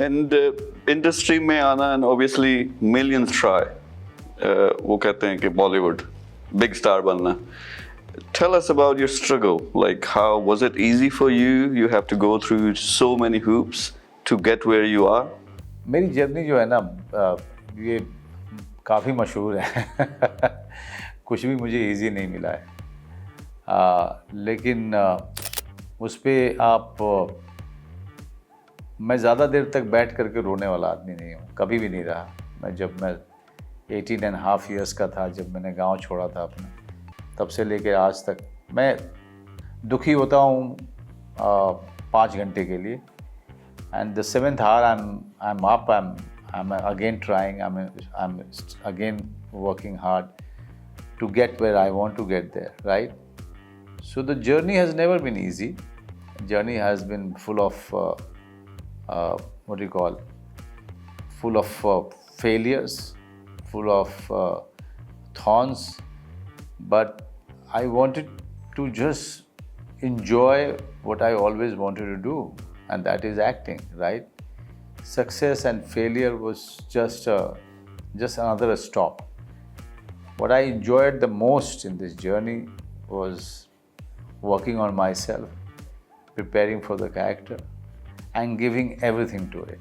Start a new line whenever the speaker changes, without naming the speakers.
And industry में आना and obviously millions try, वो कहते हैं कि बॉलीवुड बिग स्टार बनना. Tell us about your struggle. Like, how was it easy for you? You have to go through so many hoops to get where you are.
मेरी journey जो है ना, ये काफ़ी मशहूर है. कुछ भी मुझे इजी नहीं मिला है. लेकिन उस पर मैं ज़्यादा देर तक बैठ करके रोने वाला आदमी नहीं हूँ, कभी भी नहीं रहा. जब मैं 18.5 years का था, जब मैंने गांव छोड़ा था अपना, तब से लेकर आज तक मैं दुखी होता हूँ 5 घंटे के लिए. And the 7th hour I'm up, I'm again trying, I'm again working hard to get where I want to get there, right? So the journey has never been easy. Journey has been full of what do you call, full of failures, full of thorns, but I wanted to just enjoy what I always wanted to do, and that is acting, right? Success and failure was just another stop. What I enjoyed the most in this journey was working on myself, preparing for the character, and giving everything to it.